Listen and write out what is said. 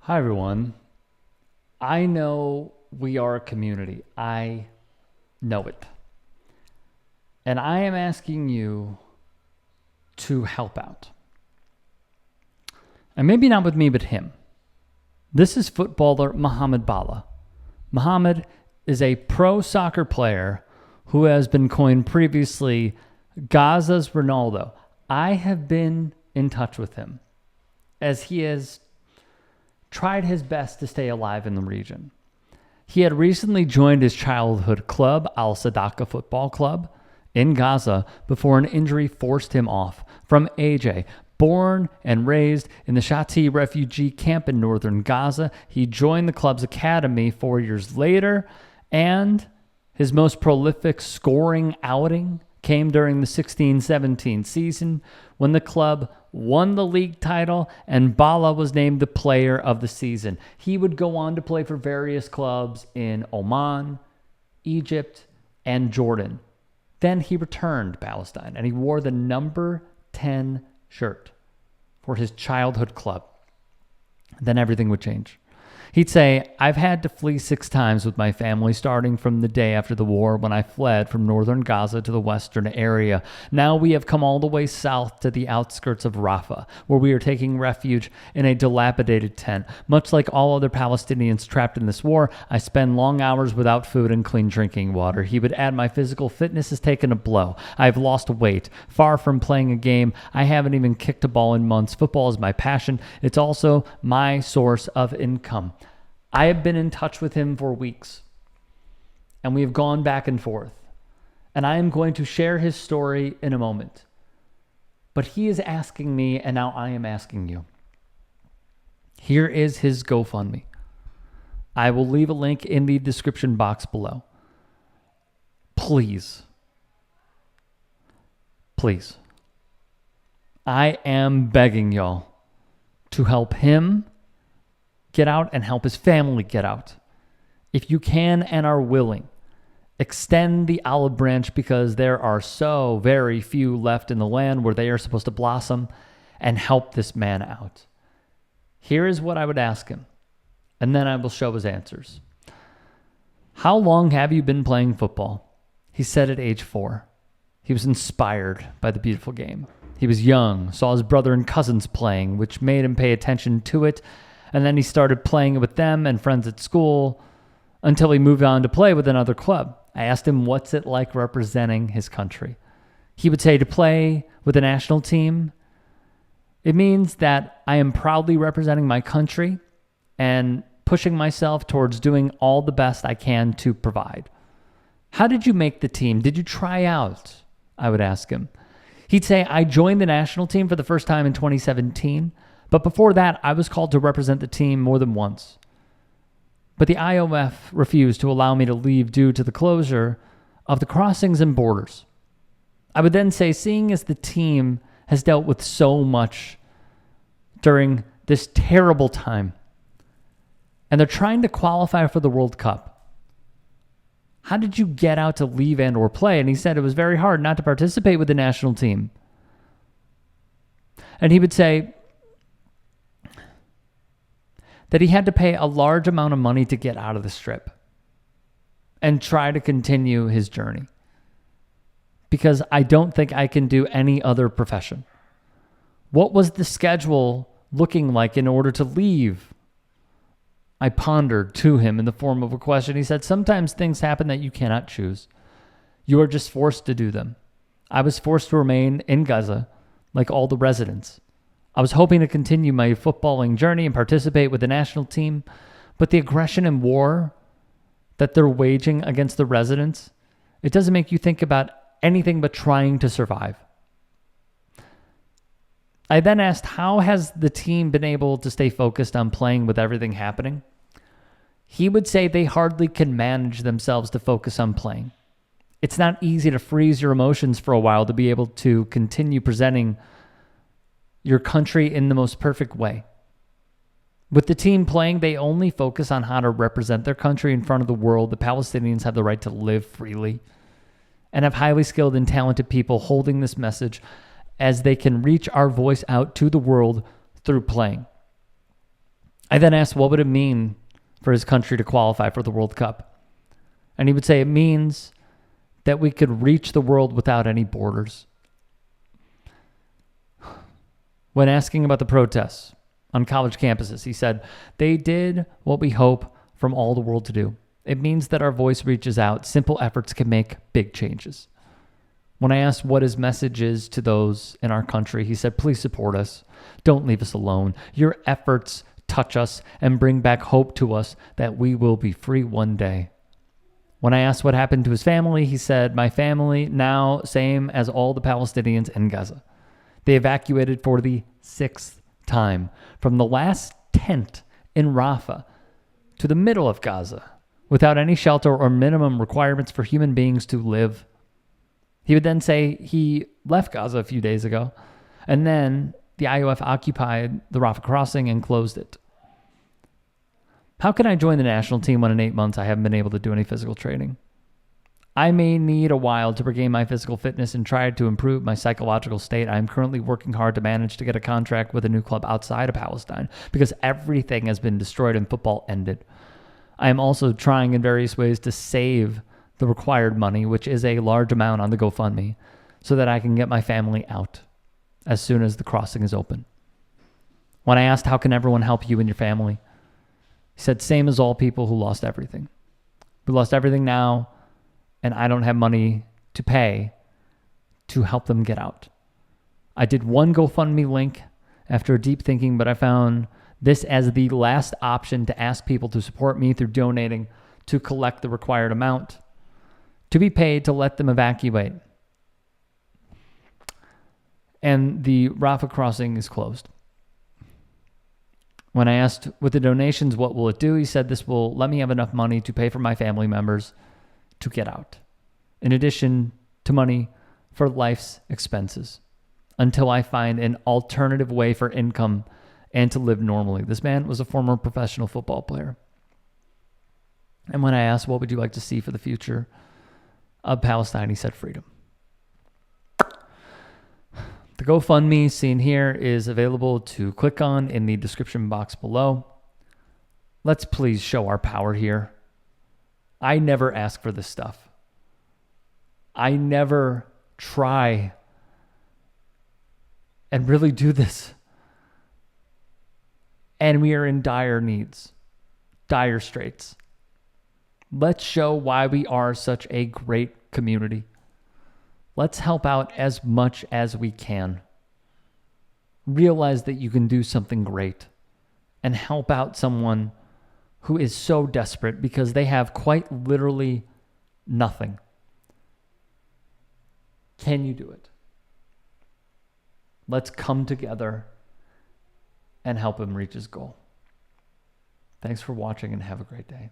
Hi, everyone. I know we are a community. I know it. And I am asking you to help out. And maybe not with me, but him. This is footballer Mohammed Balah. Mohammed is a pro soccer player who has been coined previously Gaza's Ronaldo. I have been in touch with him as he has tried his best to stay alive in the region. He had recently joined his childhood club, Al Sadaka Football Club, in Gaza before an injury forced him off. From AJ, born and raised in the Shati refugee camp in northern Gaza, he joined the club's academy 4 years later, and his most prolific scoring outing came during the 16-17 season when the club won the league title and Balah was named the player of the season. He would go on to play for various clubs in Oman, Egypt, and Jordan. Then he returned to Palestine and he wore the number 10 shirt for his childhood club. Then everything would change. He'd say, "I've had to flee 6 times with my family, starting from the day after the war when I fled from northern Gaza to the western area. Now we have come all the way south to the outskirts of Rafah, where we are taking refuge in a dilapidated tent. Much like all other Palestinians trapped in this war, I spend long hours without food and clean drinking water." He would add, "My physical fitness has taken a blow. I've lost weight. Far from playing a game, I haven't even kicked a ball in months. Football is my passion. It's also my source of income." I have been in touch with him for weeks, and we have gone back and forth. And I am going to share his story in a moment. But he is asking me, and now I am asking you. Here is his GoFundMe. I will leave a link in the description box below. Please. Please. I am begging y'all to help him get out and help his family get out. If you can and are willing, extend the olive branch because there are so very few left in the land where they are supposed to blossom, and help this man out. Here is what I would ask him, and then I will show his answers. How long have you been playing football? He said at age 4. He was inspired by the beautiful game. He was young, saw his brother and cousins playing, which made him pay attention to it. And then he started playing with them and friends at school until he moved on to play with another club. I asked him, what's it like representing his country? He would say, to play with a national team, it means that I am proudly representing my country and pushing myself towards doing all the best I can to provide. How did you make the team? Did you try out? I would ask him. He'd say, I joined the national team for the first time in 2017. But before that, I was called to represent the team more than once. But the IOF refused to allow me to leave due to the closure of the crossings and borders. I would then say, seeing as the team has dealt with so much during this terrible time, and they're trying to qualify for the World Cup, how did you get out to leave and or play? And he said it was very hard not to participate with the national team. And he would say that he had to pay a large amount of money to get out of the strip and try to continue his journey, because I don't think I can do any other profession. What was the schedule looking like in order to leave? I pondered to him in the form of a question. He said, sometimes things happen that you cannot choose. You are just forced to do them. I was forced to remain in Gaza like all the residents. I was hoping to continue my footballing journey and participate with the national team, but the aggression and war that they're waging against the residents, it doesn't make you think about anything but trying to survive. I then asked, how has the team been able to stay focused on playing with everything happening? He would say they hardly can manage themselves to focus on playing. It's not easy to freeze your emotions for a while to be able to continue presenting your country in the most perfect way. With the team playing, they only focus on how to represent their country in front of the world. The Palestinians have the right to live freely and have highly skilled and talented people holding this message as they can reach our voice out to the world through playing. I then asked what would it mean for his country to qualify for the World Cup. And he would say it means that we could reach the world without any borders. When asking about the protests on college campuses, he said, they did what we hope from all the world to do. It means that our voice reaches out. Simple efforts can make big changes. When I asked what his message is to those in our country, he said, please support us. Don't leave us alone. Your efforts touch us and bring back hope to us that we will be free one day. When I asked what happened to his family, he said, my family now same as all the Palestinians in Gaza. They evacuated for the 6th time from the last tent in Rafah to the middle of Gaza without any shelter or minimum requirements for human beings to live. He would then say he left Gaza a few days ago, and then the IOF occupied the Rafah crossing and closed it. How can I join the national team when in 8 months I haven't been able to do any physical training? I may need a while to regain my physical fitness and try to improve my psychological state. I am currently working hard to manage to get a contract with a new club outside of Palestine because everything has been destroyed and football ended. I am also trying in various ways to save the required money, which is a large amount on the GoFundMe, so that I can get my family out as soon as the crossing is open. When I asked how can everyone help you and your family, he said, same as all people who lost everything. We lost everything now, and I don't have money to pay to help them get out. I did one GoFundMe link after deep thinking, but I found this as the last option to ask people to support me through donating to collect the required amount to be paid to let them evacuate. And the Rafah crossing is closed. When I asked with the donations, what will it do? He said, this will let me have enough money to pay for my family members to get out, in addition to money for life's expenses, until I find an alternative way for income and to live normally. This man was a former professional football player. And when I asked, what would you like to see for the future of Palestine, he said, freedom. The GoFundMe seen here is available to click on in the description box below. Let's please show our power here. I never ask for this stuff. I never try and really do this. And we are in dire needs, dire straits. Let's show why we are such a great community. Let's help out as much as we can. Realize that you can do something great and help out someone who is so desperate because they have quite literally nothing. Can you do it? Let's come together and help him reach his goal. Thanks for watching and have a great day.